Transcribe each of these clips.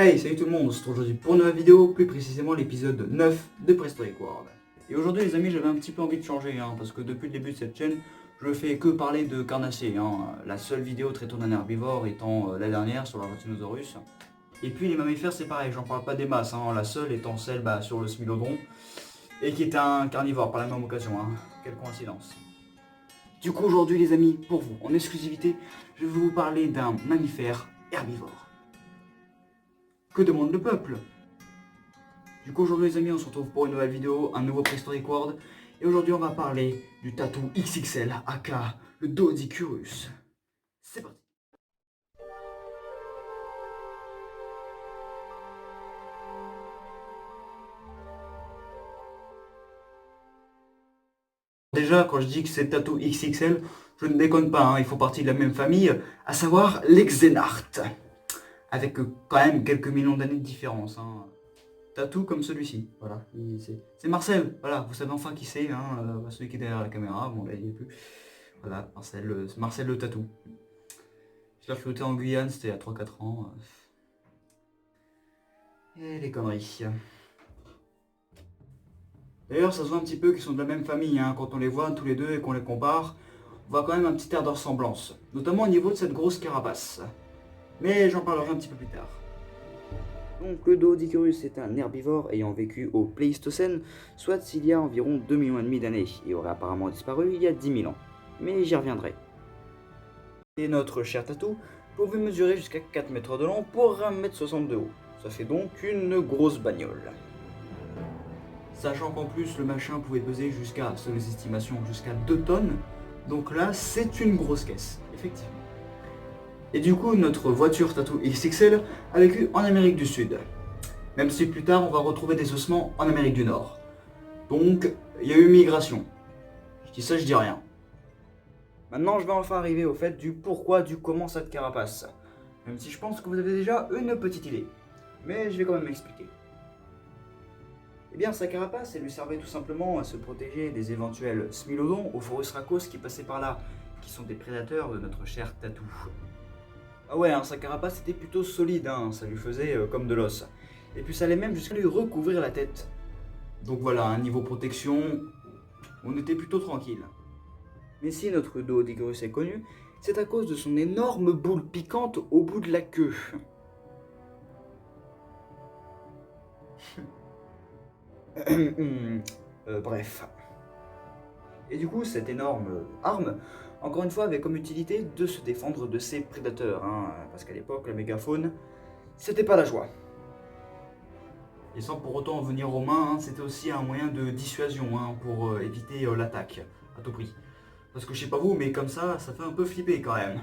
Hey, salut tout le monde, on se retrouve aujourd'hui pour une nouvelle vidéo, plus précisément l'épisode 9 de Prehistoric World. Et aujourd'hui les amis, j'avais un petit peu envie de changer, parce que depuis le début de cette chaîne, je fais que parler de carnacés, la seule vidéo traitant d'un herbivore étant la dernière sur l'Argentinosaurus. Et puis les mammifères c'est pareil, j'en parle pas des masses, la seule étant celle sur le Smilodon, et qui est un carnivore par la même occasion, quelle coïncidence. Du coup aujourd'hui les amis, pour vous, en exclusivité, je vais vous parler d'un mammifère herbivore. Que demande le peuple? Du coup aujourd'hui les amis, on se retrouve pour une nouvelle vidéo, un nouveau Prehistoric World. Et aujourd'hui on va parler du tatou XXL, aka le Doedicurus. C'est parti. Déjà quand je dis que c'est tatou XXL, je ne déconne pas, il faut partie de la même famille, à savoir les Xenartes. Avec quand même quelques millions d'années de différence. Tatou comme celui-ci, voilà. C'est Marcel, voilà, vous savez enfin qui c'est, celui qui est derrière la caméra, bon là il n'y est plus. Voilà, Marcel le tatou. Je l'ai recruté en Guyane, c'était il y a 3-4 ans. Et les conneries. D'ailleurs, ça se voit un petit peu qu'ils sont de la même famille, quand on les voit tous les deux et qu'on les compare, on voit quand même un petit air de ressemblance, notamment au niveau de cette grosse carapace. Mais j'en parlerai un petit peu plus tard. Donc le Doedicurus est un herbivore ayant vécu au Pléistocène, soit il y a environ 2,5 millions d'années, et aurait apparemment disparu il y a 10 000 ans. Mais j'y reviendrai. Et notre cher tatou pouvait mesurer jusqu'à 4 mètres de long pour 1,60 m de haut. Ça fait donc une grosse bagnole. Sachant qu'en plus le machin pouvait peser jusqu'à, selon les estimations, jusqu'à 2 tonnes. Donc là, c'est une grosse caisse, effectivement. Et du coup, notre voiture tatou XXL a vécu en Amérique du Sud. Même si plus tard, on va retrouver des ossements en Amérique du Nord. Donc, il y a eu migration. Je dis ça, je dis rien. Maintenant, je vais enfin arriver au fait du pourquoi, du comment cette carapace. Même si je pense que vous avez déjà une petite idée. Mais je vais quand même m'expliquer. Eh bien, sa carapace, elle lui servait tout simplement à se protéger des éventuels smilodons ou Phorus racos qui passaient par là, qui sont des prédateurs de notre cher tatou. Ah ouais, sa carapace était plutôt solide, ça lui faisait comme de l'os. Et puis ça allait même jusqu'à lui recouvrir la tête. Donc voilà, niveau protection, on était plutôt tranquille. Mais si notre Doedicurus est connu, c'est à cause de son énorme boule piquante au bout de la queue. Bref. Et du coup, cette énorme arme, encore une fois, avait comme utilité de se défendre de ses prédateurs, parce qu'à l'époque, la mégafaune, c'était pas la joie. Et sans pour autant en venir aux mains, c'était aussi un moyen de dissuasion, pour éviter l'attaque, à tout prix. Parce que je sais pas vous, mais comme ça fait un peu flipper quand même.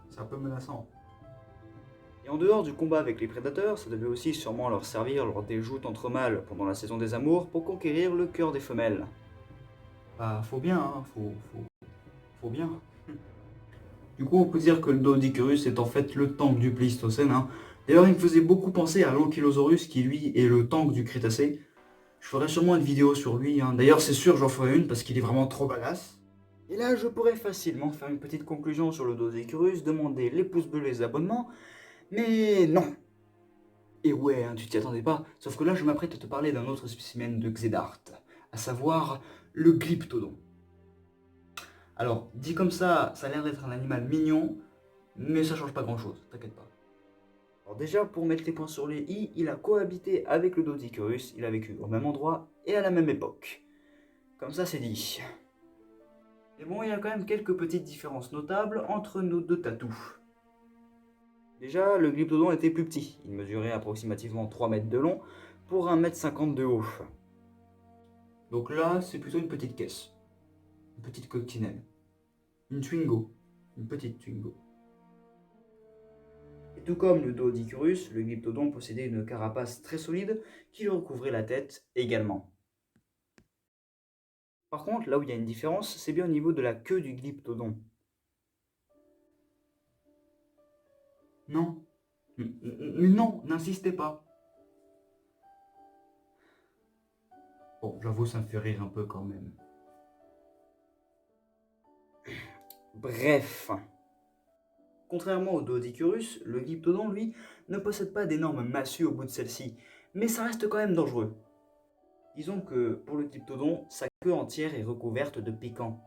C'est un peu menaçant. Et en dehors du combat avec les prédateurs, ça devait aussi sûrement leur servir lors des joutes entre mâles pendant la saison des amours pour conquérir le cœur des femelles. Bah, faut bien, faut bien. Du coup, on peut dire que le Doedicurus est en fait le tank du Pléistocène. D'ailleurs, il me faisait beaucoup penser à l'Ankylosaurus, qui lui est le tank du Crétacé. Je ferai sûrement une vidéo sur lui. D'ailleurs, c'est sûr, j'en ferai une parce qu'il est vraiment trop badass. Et là, je pourrais facilement faire une petite conclusion sur le Doedicurus, demander les pouces bleus, les abonnements, mais non. Et ouais, tu t'y attendais pas, sauf que là, je m'apprête à te parler d'un autre spécimen de Xedart, à savoir le Glyptodon. Alors, dit comme ça a l'air d'être un animal mignon, mais ça change pas grand chose, t'inquiète pas. Alors déjà, pour mettre les points sur les i, il a cohabité avec le Doedicurus, il a vécu au même endroit et à la même époque. Comme ça, c'est dit. Mais bon, il y a quand même quelques petites différences notables entre nos deux tatous. Déjà, le Glyptodon était plus petit, il mesurait approximativement 3 mètres de long pour 1,50 m de haut. Donc là, c'est plutôt une petite caisse, une petite coccinelle, une Twingo, une petite Twingo. Et tout comme le Doedicurus, le Glyptodon possédait une carapace très solide qui lui recouvrait la tête également. Par contre, là où il y a une différence, c'est bien au niveau de la queue du Glyptodon. Non, non, n'insistez pas. Bon, j'avoue, ça me fait rire un peu quand même. Bref. Contrairement au Doedicurus, le Glyptodon, lui, ne possède pas d'énormes massues au bout de celle-ci, mais ça reste quand même dangereux. Disons que pour le Glyptodon, sa queue entière est recouverte de piquants.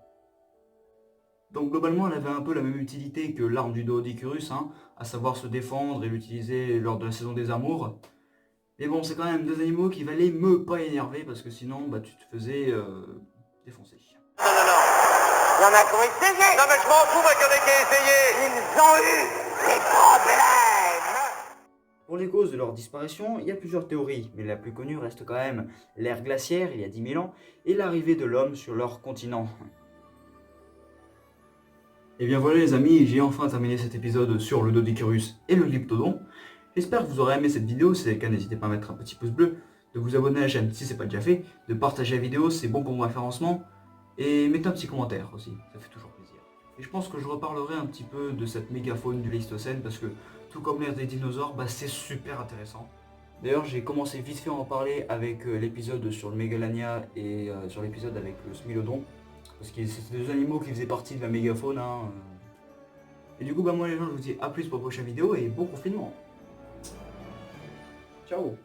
Donc globalement, elle avait un peu la même utilité que l'arme du Doedicurus, hein, à savoir se défendre et l'utiliser lors de la saison des amours. Mais bon, c'est quand même deux animaux qui valaient me pas énerver parce que sinon, bah, tu te faisais défoncer. Non, non, non. Il y en a qui ont essayé. Non, mais je m'en fous, moi, qu'il y en ait qui ont essayé. Ils ont eu des problèmes. Pour les causes de leur disparition, il y a plusieurs théories, mais la plus connue reste quand même l'ère glaciaire, il y a 10 000 ans, et l'arrivée de l'homme sur leur continent. Et bien voilà les amis, j'ai enfin terminé cet épisode sur le Doedicurus et le Glyptodon. J'espère que vous aurez aimé cette vidéo, si c'est le cas n'hésitez pas à mettre un petit pouce bleu, de vous abonner à la chaîne si ce n'est pas déjà fait, de partager la vidéo, c'est bon pour mon référencement, et mettez un petit commentaire aussi, ça fait toujours plaisir. Et je pense que je reparlerai un petit peu de cette mégafaune du Pléistocène, parce que tout comme l'ère des dinosaures, bah, c'est super intéressant. D'ailleurs j'ai commencé vite fait à en parler avec l'épisode sur le Mégalania et sur l'épisode avec le Smilodon, parce que c'était deux animaux qui faisaient partie de la mégafaune. Hein. Et du coup, bah moi les gens, je vous dis à plus pour la prochaine vidéo et bon confinement. Ciao.